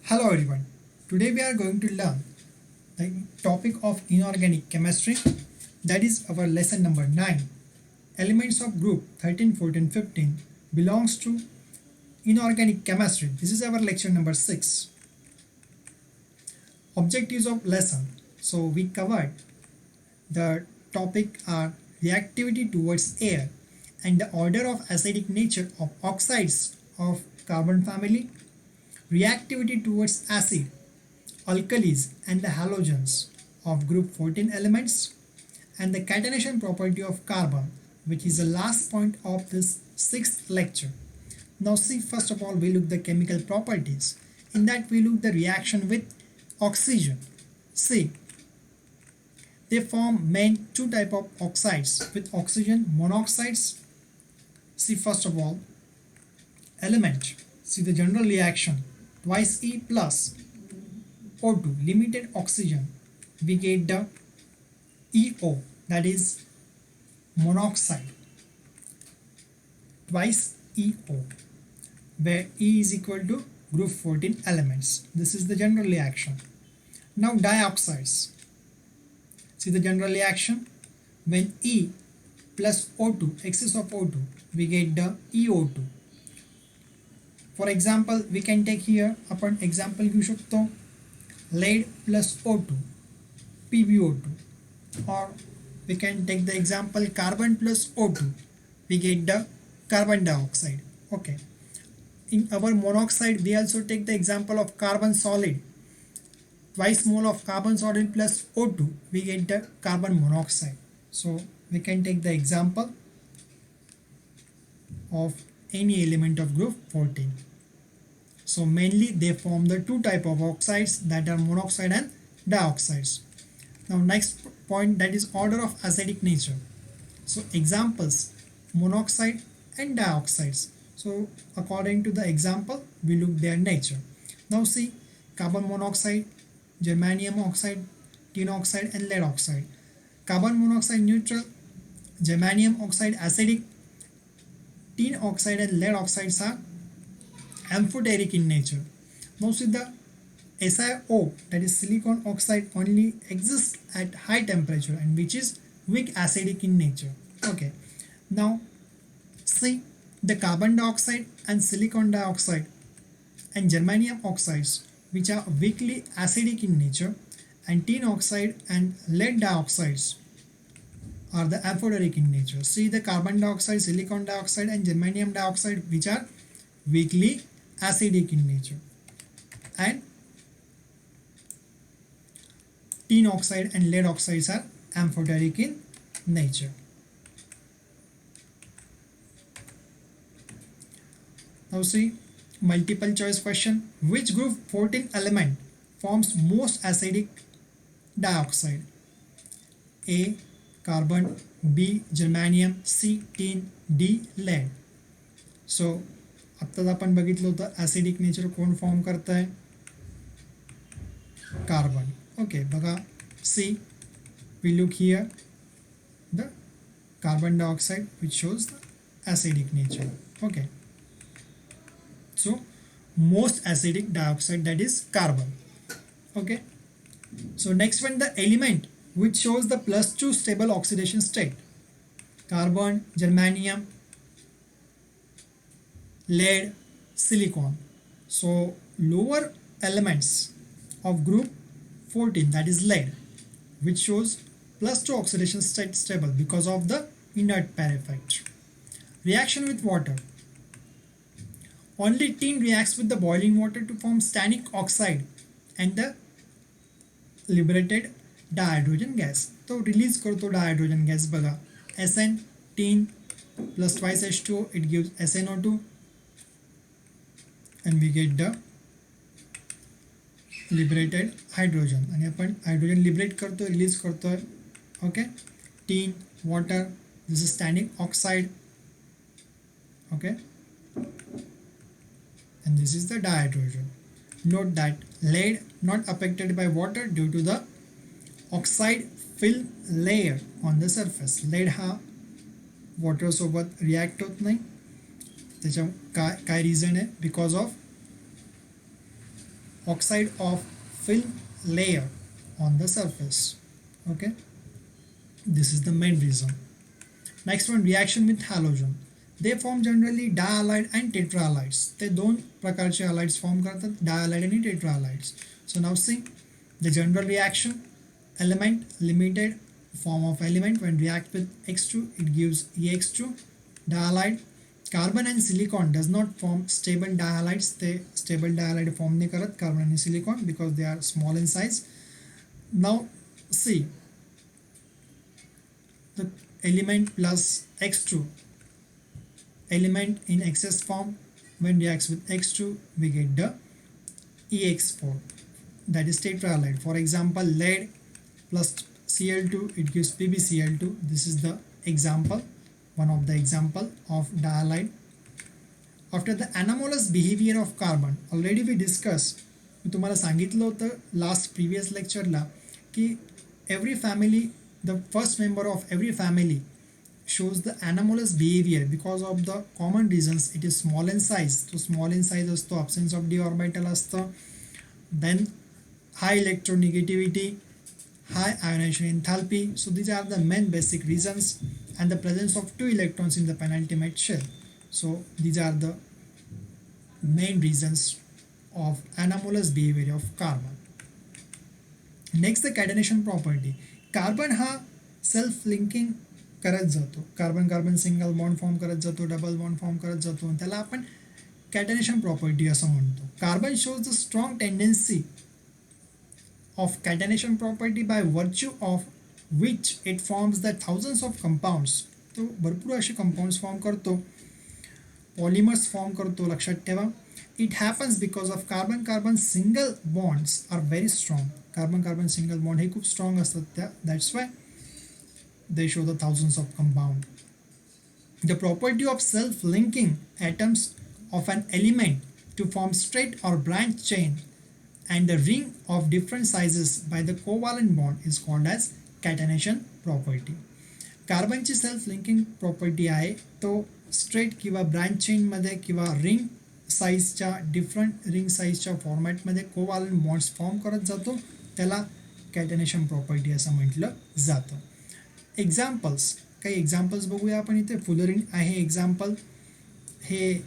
Hello everyone. Today we are going to learn the topic of inorganic chemistry, that is our lesson number 9. Elements of group 13, 14, 15 belongs to inorganic chemistry. This is our lecture number 6. Objectives of lesson. So we covered the topic are reactivity towards air and the order of acidic nature of oxides of carbon family, reactivity towards acid, alkalis and the halogens of group 14 elements, and the catenation property of carbon, which is the last point of this 6th lecture. Now see, first of all we look the chemical properties. In that we look the reaction with oxygen. See, they form main two type of oxides with oxygen monoxides. See, first of all element. See the general reaction, twice E plus O2 limited oxygen, we get the EO, that is monoxide, twice EO, where E is equal to group 14 elements. This is the general reaction. Now dioxides. See the general reaction, when E plus O2, excess of O2, we get the EO2. For example, we can take here आपण example घेऊ शकतो, lead plus O2 PbO2, or we can take the example carbon plus O2, we get the carbon dioxide. Okay, in our monoxide we also take the example of carbon solid, twice mole of carbon solid plus O2, we get the carbon monoxide. So we can take the example of any element of group 14. So mainly they form the two type of oxides, that are monoxide and dioxides. Now next point, that is order of acidic nature. So examples, monoxide and dioxides. So according to the example we look their nature. Now see, carbon monoxide, germanium oxide, tin oxide and lead oxide. Carbon monoxide neutral, germanium oxide acidic, tin oxide and lead oxides are amphoteric in nature. Now see the SiO, that is silicon oxide, only exists at high temperature and which is weak acidic in nature. Okay, now see the carbon dioxide and silicon dioxide and germanium oxides, which are weakly acidic in nature, and tin oxide and lead dioxides are the amphoteric in nature. See the carbon dioxide, silicon dioxide and germanium dioxide, which are weakly acidic in nature, and tin oxide and lead oxides are amphoteric in nature. Now see, multiple choice question, which group 14 element forms most acidic dioxide? A carbon, B germanium, C tin, D lead. So आत्ताच आपण बघितलं होतं acidic nature कोण form करत आहे, carbon. Okay, बघा see, we look here the carbon dioxide which shows the acidic nature. Okay, so most acidic dioxide, that is carbon. Okay, so next one, the element which shows the +2 stable oxidation state, carbon, germanium, lead, silicon. So lower elements of group 14, that is lead, which shows +2 oxidation state stable because of the inert pair effect. Reaction with water. Only tin reacts with the boiling water to form stannic oxide and the liberated dihydrogen gas. तो release करतो dihydrogen gas. बघा SN, tin plus twice H2O, it gives SNO2 and we get the liberated hydrogen, आणि आपण hydrogen liberate करतो, release करतोय. Okay, tin, water, this is stannic oxide. Okay, and this is the dihydrogen. Note that lead not affected by water due to the oxide film layer on the surface. lead हा water सोबत react होत नाही, त्याच्या काय reason आहे, because of oxide of film layer on the surface. Okay, this is the main reason. Next one, reaction with halogen. They form generally dihalide and tetrahalides. ते दोन प्रकारचे halides form करतात, dihalide आणि tetrahalides. So now see the general reaction. Element, limited form of element, when react with X2 it gives EX2. Dihalide, carbon and silicon does not form stable dihalides. They stable dihalide form नहीं करत carbon and silicon because they are small in size. Now see the element plus X2, element in excess form, when reacts with X2 we get the EX4, that is tetrahalide. For example, lead plus Cl2 it gives PbCl2. This is the example, one of the example of dihalide. After the anomalous behavior of carbon, already we discussed, मी तुम्हाला सांगितलं होतं last previous लेक्चरला की every family, the first member of every family shows the anomalous behavior because of the common reasons. It is small in size, so small in size असतो, absence of d orbital असतं, then high electronegativity, high ionization enthalpy. So these are the main basic reasons, and the presence of 2 electrons in the penultimate shell. So these are the main reasons of anomalous behavior of carbon. Next, the catenation property. Carbon हा self linking करत जातो, carbon carbon single bond form करत जातो, double bond form करत जातो, त्याला आपण कॅटनेशन property असं म्हणतो. Carbon shows the strong tendency of catenation property by virtue of which it forms the thousands of compounds. तो भरपूर असे कंपाउंड्स फॉर्म करतो, पॉलिमर्स फॉर्म करतो, लक्षात ठेवा. It happens because of carbon carbon single bonds are very strong. Carbon carbon single bond हे खूप strong असतात त्या, that's why they show the thousands of compound. The property of self-linking atoms of an element to form straight or branch chain and the ring of different sizes by the covalent bond is called as catenation property. कार्बनची self linking property आहे तो straight किंवा branch चेनमध्ये किंवा ring साईजच्या different ring साईजच्या फॉर्मॅटमध्ये covalent bonds form करत जातो, त्याला कॅटेनेशन प्रॉपर्टी असं म्हटलं जातं. एक्झाम्पल्स, काही एक्झाम्पल्स बघूया आपण इथे. फुलरिन आहे एक्झाम्पल, हे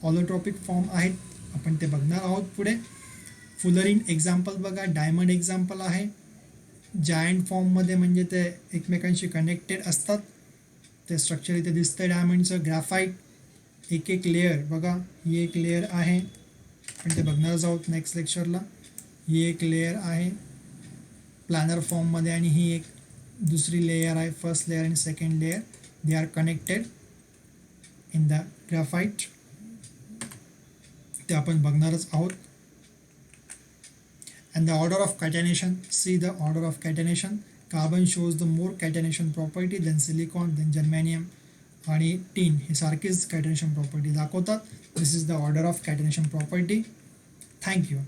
ऑलोट्रॉपिक फॉर्म आहेत, आपण ते बघणार आहोत पुढे. फुलरिन एक्झाम्पल बघा, डायमंड एक्झाम्पल आहे, जायंट फॉर्ममध्ये म्हणजे ते एकमेकांशी कनेक्टेड असतात, ते स्ट्रक्चर इथे दिसतंय डायमंडचं. ग्राफाईट एक एक लेअर बघा, ही एक लेअर आहे, आपण ते बघणारच आहोत नेक्स्ट लेक्चरला. ही एक लेअर आहे प्लॅनर फॉर्ममध्ये आणि ही एक दुसरी लेयर आहे, फर्स्ट लेयर आणि second layer, they are connected in the graphite, ते आपण बघणारच आहोत. And the order of catenation, see the order of catenation. Carbon shows the more catenation property than silicon, then germanium आणि tin हे सारखीच catenation property दाखवतात. This is the order of catenation property. Thank you.